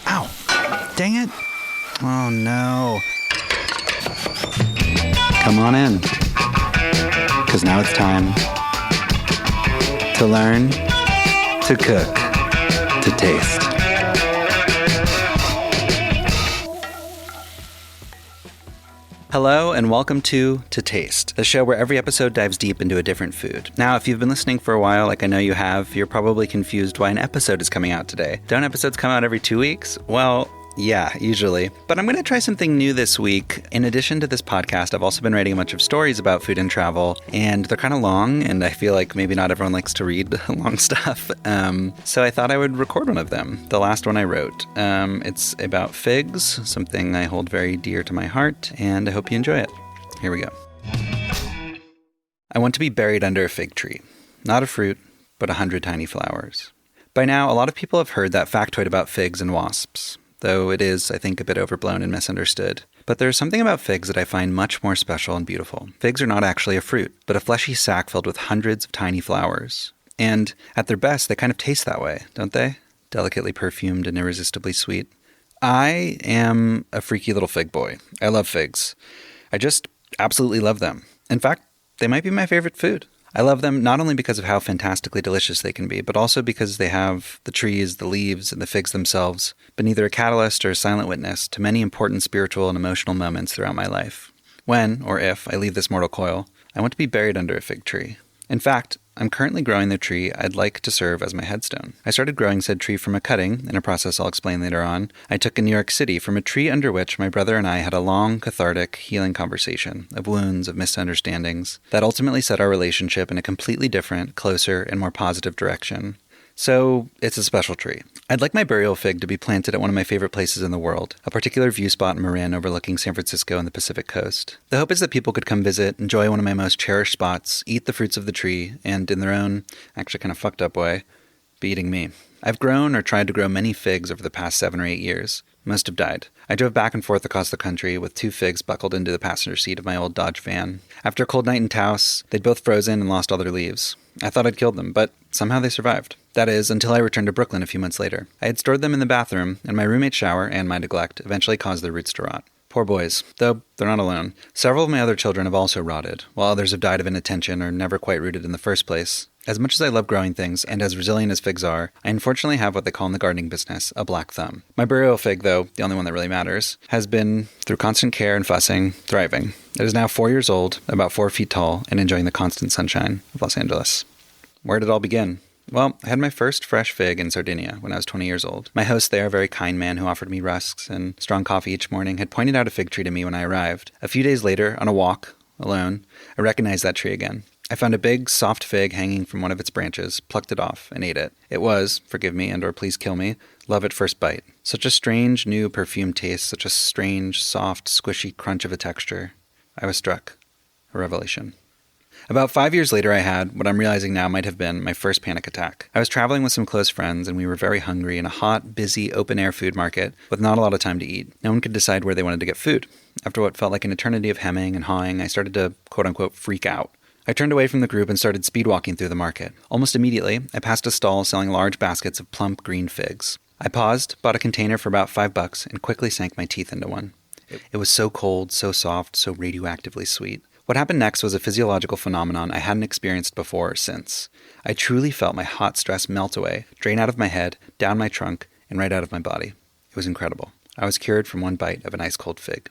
Ow! Dang it! Oh no. Come on in. Because now it's time to learn, to cook, to taste. Hello and welcome to Taste, the show where every episode dives deep into a different food. Now, if you've been listening for a while, like I know you have, you're probably confused why an episode is coming out today. Don't episodes come out every 2 weeks? Well, yeah, usually. But I'm going to try something new this week. In addition to this podcast, I've also been writing a bunch of stories about food and travel, and they're kind of long, and I feel like maybe not everyone likes to read long stuff. So I thought I would record one of them, the last one I wrote. It's about figs, something I hold very dear to my heart, and I hope you enjoy it. Here we go. I want to be buried under a fig tree. Not a fruit, but 100 tiny flowers. By now, a lot of people have heard that factoid about figs and wasps, though it is, I think, a bit overblown and misunderstood. But there's something about figs that I find much more special and beautiful. Figs are not actually a fruit, but a fleshy sack filled with hundreds of tiny flowers. And at their best, they kind of taste that way, don't they? Delicately perfumed and irresistibly sweet. I am a freaky little fig boy. I love figs. I just absolutely love them. In fact, they might be my favorite food. I love them not only because of how fantastically delicious they can be, but also because they have the trees, the leaves, and the figs themselves been either a catalyst or a silent witness to many important spiritual and emotional moments throughout my life. When, or if, I leave this mortal coil, I want to be buried under a fig tree. In fact, I'm currently growing the tree I'd like to serve as my headstone. I started growing said tree from a cutting, in a process I'll explain later on, I took in New York City from a tree under which my brother and I had a long, cathartic, healing conversation of wounds, of misunderstandings, that ultimately set our relationship in a completely different, closer, and more positive direction. So, it's a special tree. I'd like my burial fig to be planted at one of my favorite places in the world, a particular view spot in Marin overlooking San Francisco and the Pacific coast. The hope is that people could come visit, enjoy one of my most cherished spots, eat the fruits of the tree, and in their own, actually kind of fucked up way, be eating me. I've grown or tried to grow many figs over the past 7 or 8 years. Most have died. I drove back and forth across the country with 2 figs buckled into the passenger seat of my old Dodge van. After a cold night in Taos, they'd both frozen and lost all their leaves. I thought I'd killed them, but somehow they survived. That is, until I returned to Brooklyn a few months later. I had stored them in the bathroom, and my roommate's shower and my neglect eventually caused their roots to rot. Poor boys, though they're not alone. Several of my other children have also rotted, while others have died of inattention or never quite rooted in the first place. As much as I love growing things, and as resilient as figs are, I unfortunately have what they call in the gardening business a black thumb. My burial fig, though, the only one that really matters, has been, through constant care and fussing, thriving. It is now 4 years old, about 4 feet tall, and enjoying the constant sunshine of Los Angeles. Where did it all begin? Well, I had my first fresh fig in Sardinia when I was 20 years old. My host there, a very kind man who offered me rusks and strong coffee each morning, had pointed out a fig tree to me when I arrived. A few days later, on a walk, alone, I recognized that tree again. I found a big, soft fig hanging from one of its branches, plucked it off, and ate it. It was, forgive me and or please kill me, love at first bite. Such a strange, new perfume taste, such a strange, soft, squishy crunch of a texture. I was struck. A revelation. About 5 years later, I had, what I'm realizing now might have been, my first panic attack. I was traveling with some close friends, and we were very hungry in a hot, busy, open-air food market with not a lot of time to eat. No one could decide where they wanted to get food. After what felt like an eternity of hemming and hawing, I started to, quote-unquote, freak out. I turned away from the group and started speed-walking through the market. Almost immediately, I passed a stall selling large baskets of plump green figs. I paused, bought a container for about $5, and quickly sank my teeth into one. It was so cold, so soft, so radioactively sweet. What happened next was a physiological phenomenon I hadn't experienced before or since. I truly felt my hot stress melt away, drain out of my head, down my trunk, and right out of my body. It was incredible. I was cured from one bite of an ice-cold fig.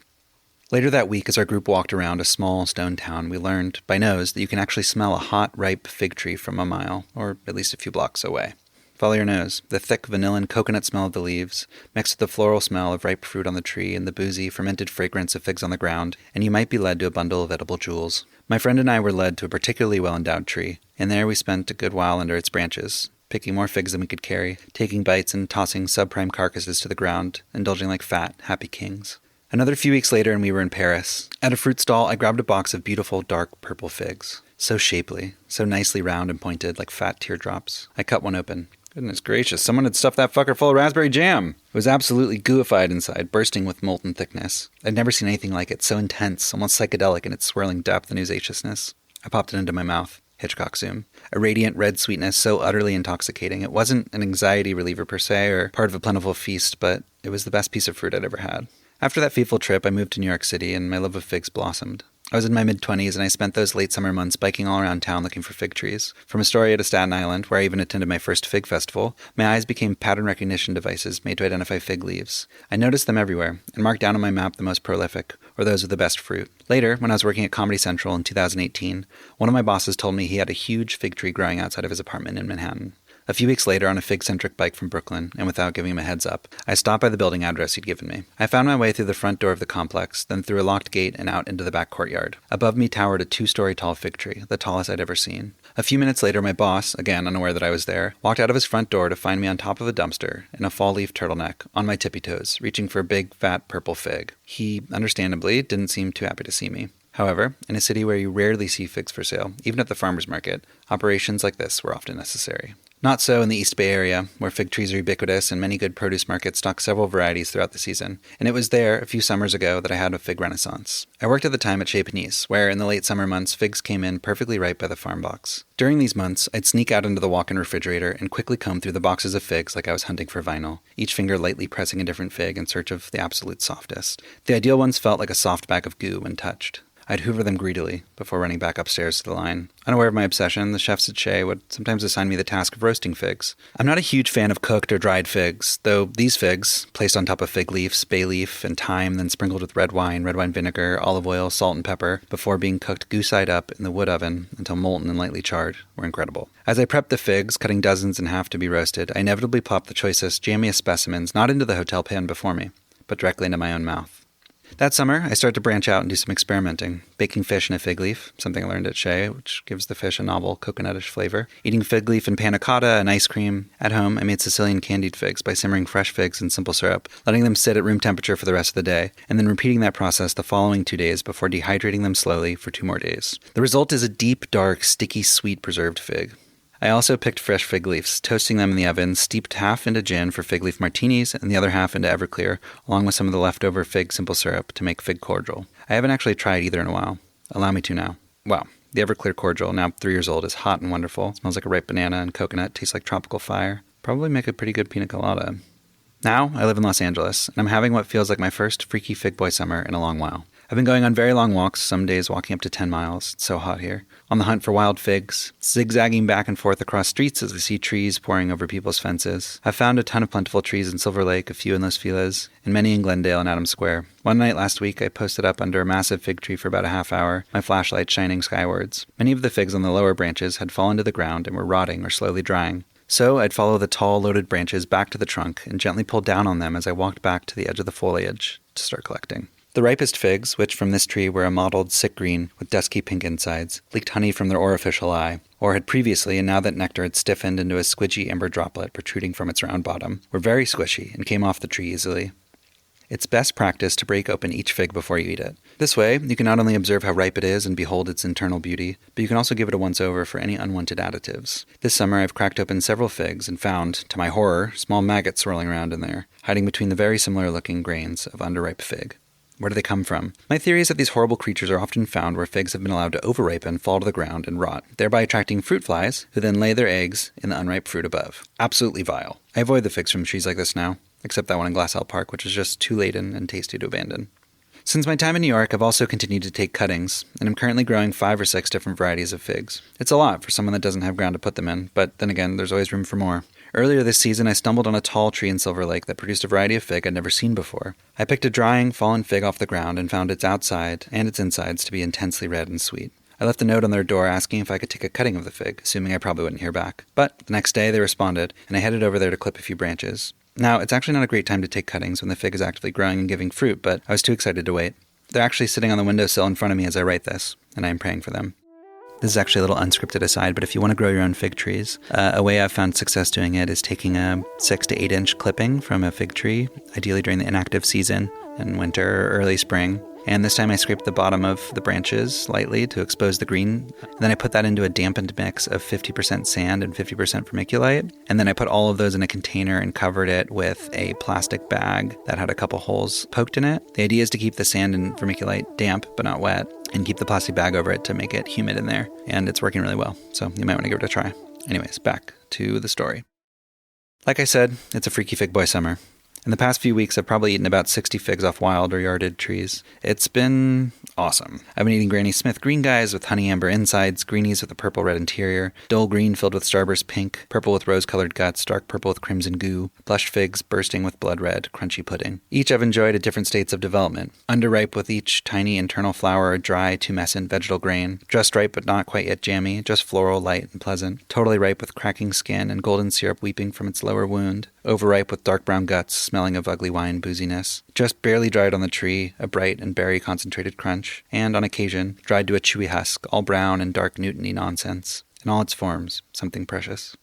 Later that week, as our group walked around a small stone town, we learned, by nose, that you can actually smell a hot, ripe fig tree from a mile, or at least a few blocks away. Follow your nose. The thick vanilla and coconut smell of the leaves, mixed with the floral smell of ripe fruit on the tree and the boozy, fermented fragrance of figs on the ground, and you might be led to a bundle of edible jewels. My friend and I were led to a particularly well-endowed tree, and there we spent a good while under its branches, picking more figs than we could carry, taking bites and tossing subprime carcasses to the ground, indulging like fat, happy kings. Another few weeks later, and we were in Paris. At a fruit stall, I grabbed a box of beautiful, dark purple figs. So shapely, so nicely round and pointed, like fat teardrops. I cut one open. Goodness gracious, someone had stuffed that fucker full of raspberry jam. It was absolutely gooified inside, bursting with molten thickness. I'd never seen anything like it, so intense, almost psychedelic in its swirling depth and usaaciousness. I popped it into my mouth. Hitchcock-zoom. A radiant red sweetness so utterly intoxicating. It wasn't an anxiety reliever per se, or part of a plentiful feast, but it was the best piece of fruit I'd ever had. After that fateful trip, I moved to New York City, and my love of figs blossomed. I was in my mid-20s, and I spent those late summer months biking all around town looking for fig trees. From Astoria to Staten Island, where I even attended my first fig festival, my eyes became pattern recognition devices made to identify fig leaves. I noticed them everywhere, and marked down on my map the most prolific, or those with the best fruit. Later, when I was working at Comedy Central in 2018, one of my bosses told me he had a huge fig tree growing outside of his apartment in Manhattan. A few weeks later, on a fig-centric bike from Brooklyn, and without giving him a heads up, I stopped by the building address he'd given me. I found my way through the front door of the complex, then through a locked gate and out into the back courtyard. Above me towered a 2-story tall fig tree, the tallest I'd ever seen. A few minutes later, my boss, again unaware that I was there, walked out of his front door to find me on top of a dumpster, in a fall-leaf turtleneck, on my tippy toes, reaching for a big, fat, purple fig. He, understandably, didn't seem too happy to see me. However, in a city where you rarely see figs for sale, even at the farmer's market, operations like this were often necessary. Not so in the East Bay Area, where fig trees are ubiquitous and many good produce markets stock several varieties throughout the season. And it was there, a few summers ago, that I had a fig renaissance. I worked at the time at Chez Panisse, where in the late summer months, figs came in perfectly ripe by the farm box. During these months, I'd sneak out into the walk-in refrigerator and quickly comb through the boxes of figs like I was hunting for vinyl, each finger lightly pressing a different fig in search of the absolute softest. The ideal ones felt like a soft bag of goo when touched. I'd hoover them greedily before running back upstairs to the line. Unaware of my obsession, the chefs at Chez would sometimes assign me the task of roasting figs. I'm not a huge fan of cooked or dried figs, though these figs, placed on top of fig leaves, bay leaf, and thyme, then sprinkled with red wine vinegar, olive oil, salt, and pepper, before being cooked goose-eyed up in the wood oven until molten and lightly charred, were incredible. As I prepped the figs, cutting dozens in half to be roasted, I inevitably plopped the choicest, jammiest specimens not into the hotel pan before me, but directly into my own mouth. That summer, I started to branch out and do some experimenting. Baking fish in a fig leaf, something I learned at Chez, which gives the fish a novel coconutish flavor. Eating fig leaf in panna cotta and ice cream. At home, I made Sicilian candied figs by simmering fresh figs in simple syrup, letting them sit at room temperature for the rest of the day, and then repeating that process the following 2 days before dehydrating them slowly for 2 more days. The result is a deep, dark, sticky, sweet preserved fig. I also picked fresh fig leaves, toasting them in the oven, steeped half into gin for fig leaf martinis and the other half into Everclear, along with some of the leftover fig simple syrup to make fig cordial. I haven't actually tried either in a while. Allow me to now. Wow. The Everclear cordial, now 3 years old, is hot and wonderful. It smells like a ripe banana and coconut, tastes like tropical fire. Probably make a pretty good pina colada. Now, I live in Los Angeles, and I'm having what feels like my first freaky fig boy summer in a long while. I've been going on very long walks, some days walking up to 10 miles. It's so hot here. On the hunt for wild figs, zigzagging back and forth across streets as I see trees pouring over people's fences. I've found a ton of plentiful trees in Silver Lake, a few in Los Feliz, and many in Glendale and Adams Square. One night last week, I posted up under a massive fig tree for about a half hour, my flashlight shining skywards. Many of the figs on the lower branches had fallen to the ground and were rotting or slowly drying. So I'd follow the tall, loaded branches back to the trunk and gently pull down on them as I walked back to the edge of the foliage to start collecting. The ripest figs, which from this tree were a mottled, sick green with dusky pink insides, leaked honey from their orificial eye, or had previously, and now that nectar had stiffened into a squidgy ember droplet protruding from its round bottom, were very squishy and came off the tree easily. It's best practice to break open each fig before you eat it. This way, you can not only observe how ripe it is and behold its internal beauty, but you can also give it a once-over for any unwanted additives. This summer, I've cracked open several figs and found, to my horror, small maggots swirling around in there, hiding between the very similar-looking grains of underripe fig. Where do they come from? My theory is that these horrible creatures are often found where figs have been allowed to overripen, fall to the ground, and rot, thereby attracting fruit flies, who then lay their eggs in the unripe fruit above. Absolutely vile. I avoid the figs from trees like this now, except that one in Glassell Park, which is just too laden and tasty to abandon. Since my time in New York, I've also continued to take cuttings, and I'm currently growing 5 or 6 different varieties of figs. It's a lot for someone that doesn't have ground to put them in, but then again, there's always room for more. Earlier this season, I stumbled on a tall tree in Silver Lake that produced a variety of fig I'd never seen before. I picked a drying, fallen fig off the ground and found its outside and its insides to be intensely red and sweet. I left a note on their door asking if I could take a cutting of the fig, assuming I probably wouldn't hear back. But the next day, they responded, and I headed over there to clip a few branches. Now, it's actually not a great time to take cuttings when the fig is actively growing and giving fruit, but I was too excited to wait. They're actually sitting on the windowsill in front of me as I write this, and I am praying for them. This is actually a little unscripted aside, but if you want to grow your own fig trees, a way I've found success doing it is taking a 6 to 8 inch clipping from a fig tree, ideally during the inactive season in winter or early spring. And this time I scraped the bottom of the branches lightly to expose the green. And then I put that into a dampened mix of 50% sand and 50% vermiculite. And then I put all of those in a container and covered it with a plastic bag that had a couple holes poked in it. The idea is to keep the sand and vermiculite damp but not wet. and keep the plastic bag over it to make it humid in there. And it's working really well, so you might want to give it a try. Anyways, back to the story. Like I said, it's a freaky fig boy summer. In the past few weeks, I've probably eaten about 60 figs off wild or yarded trees. It's been awesome. I've been eating Granny Smith green guys with honey amber insides, greenies with a purple-red interior, dull green filled with starburst pink, purple with rose-colored guts, dark purple with crimson goo, blushed figs bursting with blood-red, crunchy pudding. Each I've enjoyed at different states of development. Underripe with each tiny internal flower, dry, tumescent vegetal grain, just ripe but not quite yet jammy, just floral, light, and pleasant. Totally ripe with cracking skin and golden syrup weeping from its lower wound. Overripe with dark brown guts, smelling of ugly wine booziness. Just barely dried on the tree, a bright and berry-concentrated crunch. And, on occasion, dried to a chewy husk, all brown and dark Newton-y nonsense. In all its forms, something precious.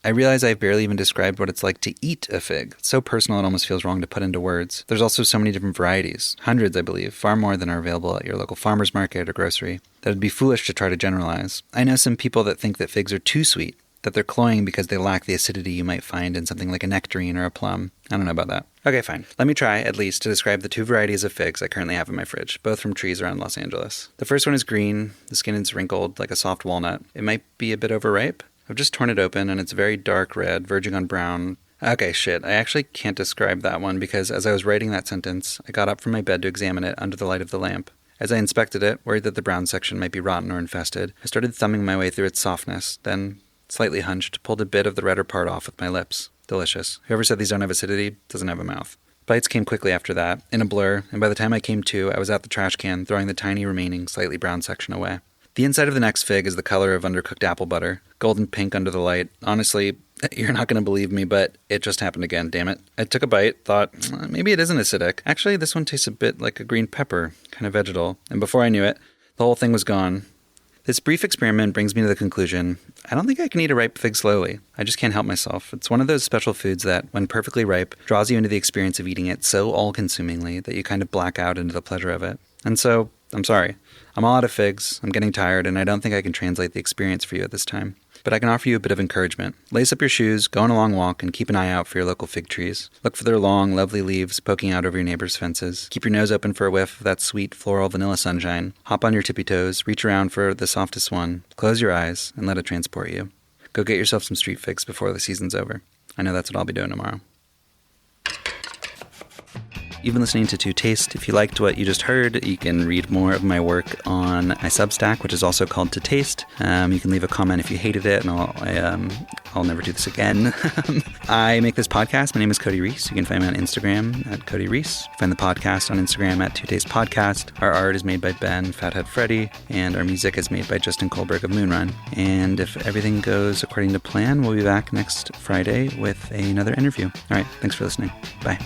I realize I've barely even described what it's like to eat a fig. It's so personal it almost feels wrong to put into words. There's also so many different varieties. Hundreds, I believe, far more than are available at your local farmer's market or grocery. That it'd be foolish to try to generalize. I know some people that think that figs are too sweet, that they're cloying because they lack the acidity you might find in something like a nectarine or a plum. I don't know about that. Okay, fine. Let me try, at least, to describe the two varieties of figs I currently have in my fridge, both from trees around Los Angeles. The first one is green. The skin is wrinkled like a soft walnut. It might be a bit overripe. I've just torn it open, and it's very dark red, verging on brown. Okay, shit. I actually can't describe that one because as I was writing that sentence, I got up from my bed to examine it under the light of the lamp. As I inspected it, worried that the brown section might be rotten or infested, I started thumbing my way through its softness, then, slightly hunched, pulled a bit of the redder part off with my lips. Delicious. Whoever said these don't have acidity doesn't have a mouth. Bites came quickly after that, in a blur, and by the time I came to, I was at the trash can, throwing the tiny remaining, slightly brown section away. The inside of the next fig is the color of undercooked apple butter, golden pink under the light. Honestly, you're not going to believe me, but it just happened again, damn it. I took a bite, thought, maybe it isn't acidic. Actually, this one tastes a bit like a green pepper, kind of vegetal, and before I knew it, the whole thing was gone. This brief experiment brings me to the conclusion, I don't think I can eat a ripe fig slowly. I just can't help myself. It's one of those special foods that, when perfectly ripe, draws you into the experience of eating it so all-consumingly that you kind of black out into the pleasure of it. And so, I'm sorry. I'm all out of figs, I'm getting tired, and I don't think I can translate the experience for you at this time. But I can offer you a bit of encouragement. Lace up your shoes, go on a long walk, and keep an eye out for your local fig trees. Look for their long, lovely leaves poking out over your neighbor's fences. Keep your nose open for a whiff of that sweet, floral vanilla sunshine. Hop on your tippy toes, reach around for the softest one, close your eyes, and let it transport you. Go get yourself some street figs before the season's over. I know that's what I'll be doing tomorrow. You've been listening to To Taste. If you liked what you just heard, you can read more of my work on my Substack, which is also called To Taste. You can leave a comment if you hated it, and I'll never do this again. I make this podcast. My name is Cody Reiss. You can find me on Instagram at Cody Reiss. Find the podcast on Instagram at To Taste Podcast. Our art is made by Ben Fathead Freddy, and our music is made by Justin Kohlberg of Moonrun. And if everything goes according to plan, we'll be back next Friday with another interview. All right, thanks for listening. Bye.